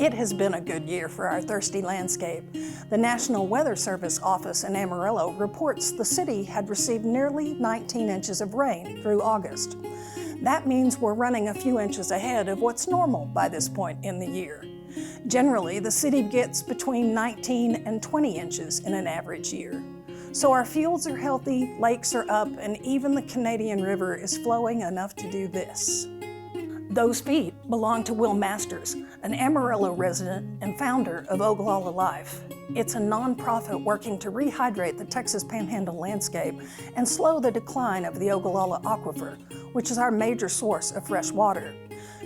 It has been a good year for our thirsty landscape. The National Weather Service office in Amarillo reports the city had received nearly 19 inches of rain through August. That means we're running a few inches ahead of what's normal by this point in the year. Generally, the city gets between 19 and 20 inches in an average year. So our fields are healthy, lakes are up, and even the Canadian River is flowing enough to do this. Those feet belong to Will Masters, an Amarillo resident and founder of Ogallala Life. It's a nonprofit working to rehydrate the Texas Panhandle landscape and slow the decline of the Ogallala aquifer, which is our major source of fresh water.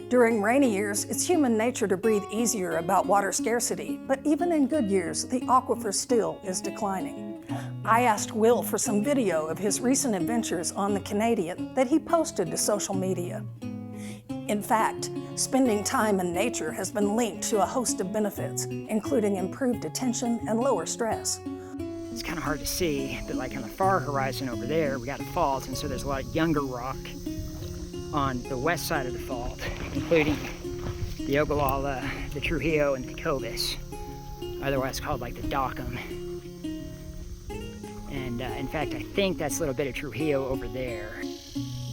During rainy years, it's human nature to breathe easier about water scarcity, but even in good years, the aquifer still is declining. I asked Will for some video of his recent adventures on the Canadian that he posted to social media. In fact, spending time in nature has been linked to a host of benefits, including improved attention and lower stress. It's kind of hard to see, but like on the far horizon over there, we got a fault, and so there's a lot of younger rock on the west side of the fault, including the Ogallala, the Trujillo, and the Cobus, otherwise called like the Dockham. And in fact, I think that's a little bit of Trujillo over there.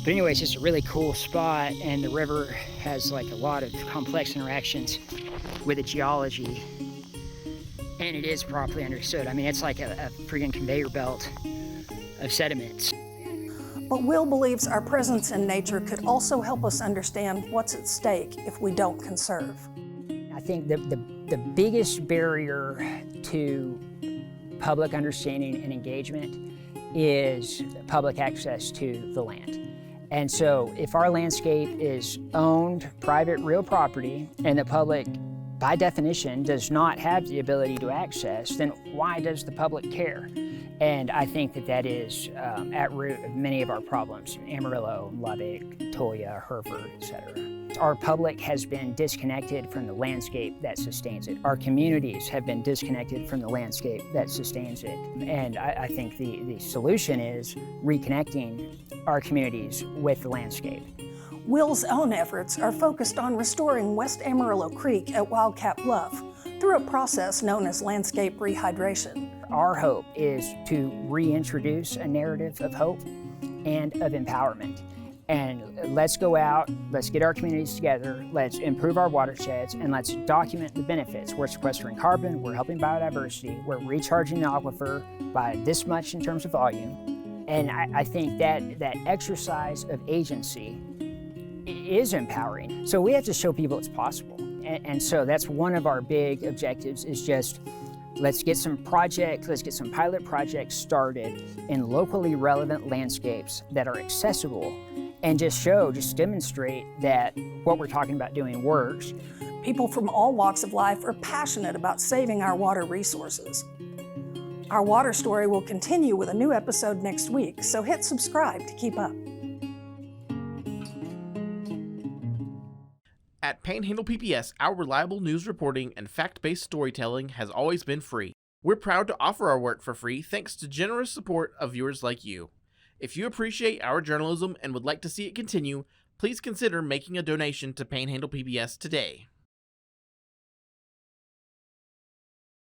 But anyway, it's just a really cool spot, and the river has like a lot of complex interactions with the geology, and it is properly understood. I mean, it's like a freaking conveyor belt of sediments. But Will believes our presence in nature could also help us understand what's at stake if we don't conserve. I think the biggest barrier to public understanding and engagement is public access to the land. And so if our landscape is owned, private, real property, and the public, by definition, does not have the ability to access, then why does the public care? And I think that is at root of many of our problems, Amarillo, Lubbock, Toya, Hereford, etc. Our public has been disconnected from the landscape that sustains it. Our communities have been disconnected from the landscape that sustains it. And I think the solution is reconnecting our communities with the landscape. Will's own efforts are focused on restoring West Amarillo Creek at Wildcat Bluff through a process known as landscape rehydration. Our hope is to reintroduce a narrative of hope and of empowerment. And let's go out, let's get our communities together, let's improve our watersheds, and let's document the benefits. We're sequestering carbon, we're helping biodiversity, we're recharging the aquifer by this much in terms of volume. And I think that exercise of agency is empowering. So we have to show people it's possible. And so that's one of our big objectives, is just let's get some pilot projects started in locally relevant landscapes that are accessible, and just demonstrate that what we're talking about doing works. People from all walks of life are passionate about saving our water resources. Our water story will continue with a new episode next week, so hit subscribe to keep up. At Panhandle PBS, our reliable news reporting and fact-based storytelling has always been free. We're proud to offer our work for free thanks to generous support of viewers like you. If you appreciate our journalism and would like to see it continue, please consider making a donation to Panhandle PBS today.